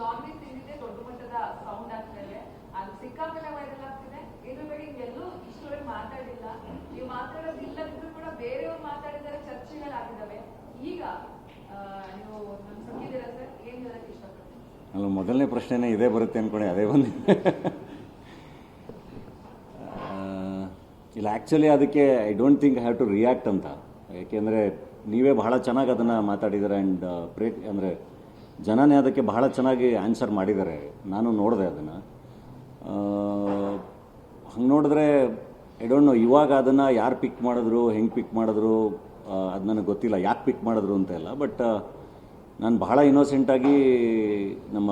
Non veg ತಿಂದಿದ್ದೆ ದೊಡ್ಡ ಮಟ್ಟದ sound ಆಗ್ತಾ ಇದೆ, ಅದು ಸಿಕ್ಕಾಪಟ್ಟೆ ವೈರಲ್ ಆಗ್ತಿದೆ. ಇದ್ರ ಬಗ್ಗೆ ಎಲ್ಲೂ ಇಷ್ಟೊಳಗೆ ಮಾತಾಡಿಲ್ಲ, ನೀವು ಮಾತಾಡೋದಿಲ್ಲದಿದ್ರು ಕೂಡ ಬೇರೆಯವ್ರು ಮಾತಾಡಿದರೆ ಚರ್ಚೆಗಳಾಗಿದ್ದಾವೆ. ಈಗ ನೀವು ನಮ್ಗೆ ಸಂಗಿದ್ದೀರಾ ಸರ್, ಏನ್ ಹೇಳಕ್ ಇಷ್ಟಪಡ್ತೀನಿ? ಅಲ್ಲ, ಮೊದಲನೇ ಪ್ರಶ್ನೆನೇ ಇದೇ ಬರುತ್ತೆ ಅಂದ್ಕೊಂಡೆ, ಅದೇ ಬಂದಿದೆ. ಇಲ್ಲ, ಆ್ಯಕ್ಚುಲಿ ಅದಕ್ಕೆ I don't think I have to react ಅಂತ. ಯಾಕೆಂದರೆ ನೀವೇ ಬಹಳ ಚೆನ್ನಾಗಿ ಅದನ್ನು ಮಾತಾಡಿದ್ದಾರೆ ಆ್ಯಂಡ್ ಅಂದರೆ ಜನನೇ ಅದಕ್ಕೆ ಬಹಳ ಚೆನ್ನಾಗಿ ಆನ್ಸರ್ ಮಾಡಿದ್ದಾರೆ. ನಾನು ನೋಡಿದೆ ಅದನ್ನು. ಹಂಗೆ ನೋಡಿದ್ರೆ ಐ ಡೋಂಟ್ ನೋ ಇವಾಗ ಅದನ್ನು ಯಾರು ಪಿಕ್ ಮಾಡಿದ್ರು, ಹೆಂಗೆ ಪಿಕ್ ಮಾಡಿದ್ರು, ಅದು ನನಗೆ ಗೊತ್ತಿಲ್ಲ ಯಾಕೆ ಪಿಕ್ ಮಾಡಿದ್ರು ಅಂತ ಎಲ್ಲ. ಬಟ್ ನಾನು ಬಹಳ ಇನ್ನೋಸೆಂಟಾಗಿ ನಮ್ಮ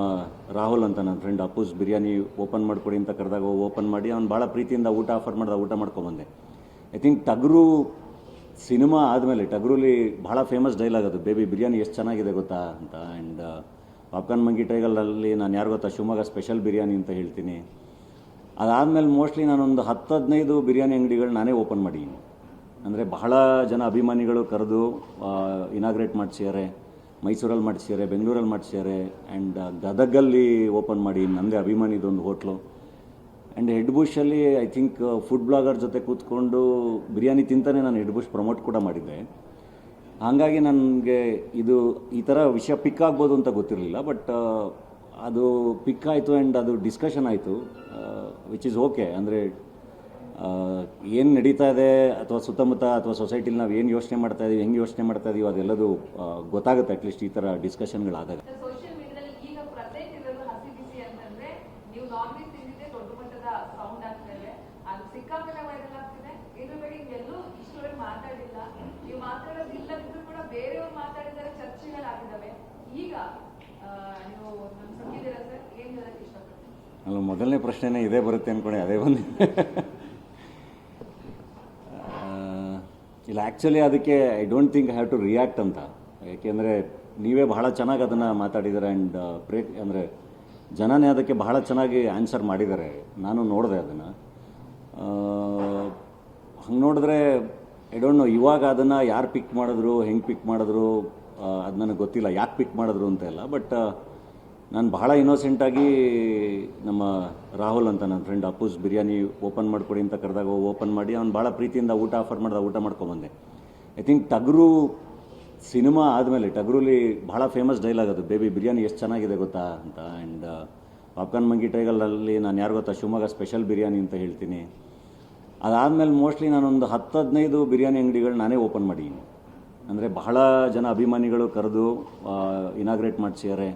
ರಾಹುಲ್ ಅಂತ ನನ್ನ ಫ್ರೆಂಡ್ ಅಪ್ಪೂಸ್ ಬಿರಿಯಾನಿ ಓಪನ್ ಮಾಡಿಕೊಡಿ ಅಂತ ಕರೆದಾಗ ಓಪನ್ ಮಾಡಿ ಅವ್ನು ಭಾಳ ಪ್ರೀತಿಯಿಂದ ಊಟ ಆಫರ್ ಮಾಡಿದ, ಊಟ ಮಾಡ್ಕೊಂಬಂದೆ. ಐ ಥಿಂಕ್ ಟಗರು ಸಿನಿಮಾ ಆದಮೇಲೆ ಟಗರುಲಿ ಭಾಳ ಫೇಮಸ್ ಡೈಲಾಗ್ ಅದು, ಬೇಬಿ ಬಿರಿಯಾನಿ ಎಷ್ಟು ಚೆನ್ನಾಗಿದೆ ಗೊತ್ತಾ ಅಂತ. ಆ್ಯಂಡ್ ಪಾಪ್ಕಾರ್ನ್ ಮಂಗಿ ಟೈಗಲಲ್ಲಿ ನಾನು ಯಾರು ಗೊತ್ತಾ, ಶಿವಮೊಗ್ಗ ಸ್ಪೆಷಲ್ ಬಿರಿಯಾನಿ ಅಂತ ಹೇಳ್ತೀನಿ. ಅದಾದಮೇಲೆ ಮೋಸ್ಟ್ಲಿ ನಾನೊಂದು 10-15 ಬಿರಿಯಾನಿ ಅಂಗಡಿಗಳು ನಾನೇ ಓಪನ್ ಮಾಡಿದ್ದೀನಿ. ಅಂದರೆ ಬಹಳ ಜನ ಅಭಿಮಾನಿಗಳು ಕರೆದು ಇನಾಗ್ರೇಟ್ ಮಾಡಿಸಿದ್ದಾರೆ, ಮೈಸೂರಲ್ಲಿ ಮಾಡಿಸಿದ್ದಾರೆ, ಬೆಂಗಳೂರಲ್ಲಿ ಮಾಡಿಸಿದ್ದಾರೆ, ಆ್ಯಂಡ್ ಗದಗಲ್ಲಿ ಓಪನ್ ಮಾಡಿ ನನ್ನದೇ ಅಭಿಮಾನಿದೊಂದು ಹೋಟ್ಲು. ಆ್ಯಂಡ್ ಹೆಡ್ ಬುಷಲ್ಲಿ ಐ ಥಿಂಕ್ ಫುಡ್ ಬ್ಲಾಗರ್ ಜೊತೆ ಕೂತ್ಕೊಂಡು ಬಿರಿಯಾನಿ ತಿಂತಾನೆ ನಾನು ಹೆಡ್ ಬುಷ್ ಪ್ರಮೋಟ್ ಕೂಡ ಮಾಡಿದ್ದೆ. ಹಾಗಾಗಿ ನನಗೆ ಇದು ಈ ಥರ ವಿಷಯ ಪಿಕ್ ಆಗ್ಬೋದು ಅಂತ ಗೊತ್ತಿರಲಿಲ್ಲ. ಬಟ್ ಅದು ಪಿಕ್ ಆಯಿತು ಆ್ಯಂಡ್ ಅದು ಡಿಸ್ಕಷನ್ ಆಯಿತು, ವಿಚ್ ಈಸ್ ಓಕೆ. ಅಂದರೆ ಏನು ನಡೀತಾ ಇದೆ ಅಥವಾ ಸುತ್ತಮುತ್ತ ಅಥವಾ ಸೊಸೈಟಿಲಿ ನಾವು ಏನು ಯೋಚನೆ ಮಾಡ್ತಾ ಇದೀವಿ, ಹೆಂಗೆ ಯೋಚನೆ ಮಾಡ್ತಾ ಇದೀವಿ, ಅದೆಲ್ಲದು ಗೊತ್ತಾಗುತ್ತೆ ಅಟ್ಲೀಸ್ಟ್ ಈ ಥರ ಡಿಸ್ಕಷನ್ಗಳಾದಾಗ. ಸೋಷಿಯಲ್ ಮೀಡಿಯಾದಲ್ಲಿ ಈಗ ಪ್ರತ್ಯೇಕ ಇರೋದು ಹಸಿ ಬಿಸಿ ಅಂತಂದ್ರೆ ನೀವು ನಾನ್ ವೆಜ್ ತಿಂದಿದ್ದೆ ದೊಡ್ಡ ಮಟ್ಟದ ಸೌಂಡ್ ಆಗ್ತಾ ಇದೆ, ಅದು ಸಿಕ್ಕಾಪಟ್ಟೆ ವೈರಲ್ ಆಗ್ತಿದೆ. ಇದ್ರ ಬಗ್ಗೆ ಎಲ್ಲೂ ಇಷ್ಟೊಳಗೆ ಮಾತಾಡಿಲ್ಲ, ನೀವು ಮಾತಾಡೋದಿಲ್ಲದಿದ್ರು ಕೂಡ ಬೇರೆಯವ್ರು ಮಾತಾಡಿದರೆ ಚರ್ಚೆಗಳಾಗಿದ್ದಾವೆ. ಈಗ ನೀವು ನಮ್ಗೆ ಸಂಗಿದ್ದೀರಾ ಸರ್, ಏನ್ ಹೇಳಕ್ ಇಷ್ಟಪಡ್ತೀನಿ? ಅಲ್ಲ, ಮೊದಲನೇ ಪ್ರಶ್ನೆನೇ ಇದೇ ಬರುತ್ತೆ ಅಂದ್ಕೊಂಡೆ, ಅದೇ ಬಂದಿದೆ. ಇಲ್ಲ, ಆ್ಯಕ್ಚುಲಿ ಅದಕ್ಕೆ I don't think I have to react ಅಂತ. ಯಾಕೆಂದರೆ ನೀವೇ ಬಹಳ ಚೆನ್ನಾಗಿ ಅದನ್ನು ಮಾತಾಡಿದ್ದಾರೆ ಆ್ಯಂಡ್ ಅಂದರೆ ಜನನೇ ಅದಕ್ಕೆ ಬಹಳ ಚೆನ್ನಾಗಿ ಆನ್ಸರ್ ಮಾಡಿದ್ದಾರೆ. ನಾನು ನೋಡಿದೆ ಅದನ್ನು. ಹಂಗೆ ನೋಡಿದ್ರೆ ಐ ಡೋಂಟ್ ನೋ ಇವಾಗ ಅದನ್ನು ಯಾರು ಪಿಕ್ ಮಾಡಿದ್ರು, ಹೆಂಗೆ ಪಿಕ್ ಮಾಡಿದ್ರು, ಅದು ನನಗೆ ಗೊತ್ತಿಲ್ಲ ಯಾಕೆ ಪಿಕ್ ಮಾಡಿದ್ರು ಅಂತ ಎಲ್ಲ. ಬಟ್ ನಾನು ಬಹಳ ಇನ್ನೋಸೆಂಟಾಗಿ ನಮ್ಮ ರಾಹುಲ್ ಅಂತ ನನ್ನ ಫ್ರೆಂಡ್ ಅಪ್ಪೂಸ್ ಬಿರಿಯಾನಿ ಓಪನ್ ಮಾಡಿಕೊಡಿ ಅಂತ ಕರೆದಾಗ ಓಪನ್ ಮಾಡಿ ಅವ್ನು ಭಾಳ ಪ್ರೀತಿಯಿಂದ ಊಟ ಆಫರ್ ಮಾಡಿದ, ಊಟ ಮಾಡ್ಕೊಂಬಂದೆ. ಐ ಥಿಂಕ್ ಟಗರು ಸಿನಿಮಾ ಆದಮೇಲೆ ಟಗರುಲಿ ಭಾಳ ಫೇಮಸ್ ಡೈಲಾಗ್ ಅದು, ಬೇಬಿ ಬಿರಿಯಾನಿ ಎಷ್ಟು ಚೆನ್ನಾಗಿದೆ ಗೊತ್ತಾ ಅಂತ. ಆ್ಯಂಡ್ ಪಾಪ್ಕಾರ್ನ್ ಮಂಗಿ ಟೈಗಲಲ್ಲಿ ನಾನು ಯಾರು ಗೊತ್ತಾ, ಶಿವಮೊಗ್ಗ ಸ್ಪೆಷಲ್ ಬಿರಿಯಾನಿ ಅಂತ ಹೇಳ್ತೀನಿ. ಅದಾದಮೇಲೆ ಮೋಸ್ಟ್ಲಿ ನಾನೊಂದು 10-15 ಬಿರಿಯಾನಿ ಅಂಗಡಿಗಳು ನಾನೇ ಓಪನ್ ಮಾಡಿದ್ದೀನಿ. ಅಂದರೆ ಬಹಳ ಜನ ಅಭಿಮಾನಿಗಳು ಕರೆದು ಇನಾಗ್ರೇಟ್ ಮಾಡಿಸಿದ್ದಾರೆ,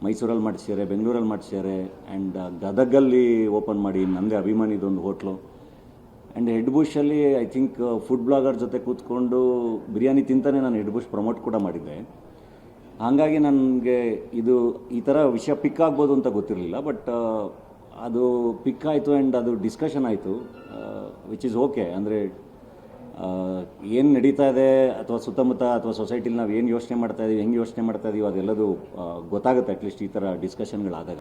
ಮೈಸೂರಲ್ಲಿ ಮಾಡಿಸಿದ್ದಾರೆ, ಬೆಂಗಳೂರಲ್ಲಿ ಮಾಡಿಸಿದ್ದಾರೆ, ಆ್ಯಂಡ್ ಗದಗಲ್ಲಿ ಓಪನ್ ಮಾಡಿ ನನ್ನದೇ ಅಭಿಮಾನಿದೊಂದು ಹೋಟ್ಲು. ಆ್ಯಂಡ್ ಹೆಡ್ ಬುಷಲ್ಲಿ ಐ ಥಿಂಕ್ ಫುಡ್ ಬ್ಲಾಗರ್ ಜೊತೆ ಕೂತ್ಕೊಂಡು ಬಿರಿಯಾನಿ ತಿಂತಾನೆ ನಾನು ಹೆಡ್ ಬುಷ್ ಪ್ರಮೋಟ್ ಕೂಡ ಮಾಡಿದ್ದೆ. ಹಾಗಾಗಿ ನನಗೆ ಇದು ಈ ಥರ ವಿಷಯ ಪಿಕ್ ಆಗ್ಬೋದು ಅಂತ ಗೊತ್ತಿರಲಿಲ್ಲ. ಬಟ್ ಅದು ಪಿಕ್ ಆಯಿತು ಆ್ಯಂಡ್ ಅದು ಡಿಸ್ಕಷನ್ ಆಯಿತು, ವಿಚ್ ಈಸ್ ಓಕೆ. ಅಂದರೆ ಏನು ನಡೀತಾ ಇದೆ ಅಥವಾ ಸುತ್ತಮುತ್ತ ಅಥವಾ ಸೊಸೈಟಿಲಿ ನಾವು ಏನು ಯೋಚನೆ ಮಾಡ್ತಾ ಇದೀವಿ, ಹೆಂಗೆ ಯೋಚನೆ ಮಾಡ್ತಾ ಇದೀವಿ, ಅದೆಲ್ಲದು ಗೊತ್ತಾಗುತ್ತೆ ಅಟ್ಲೀಸ್ಟ್ ಈ ಥರ ಡಿಸ್ಕಷನ್ಗಳಾದಾಗ.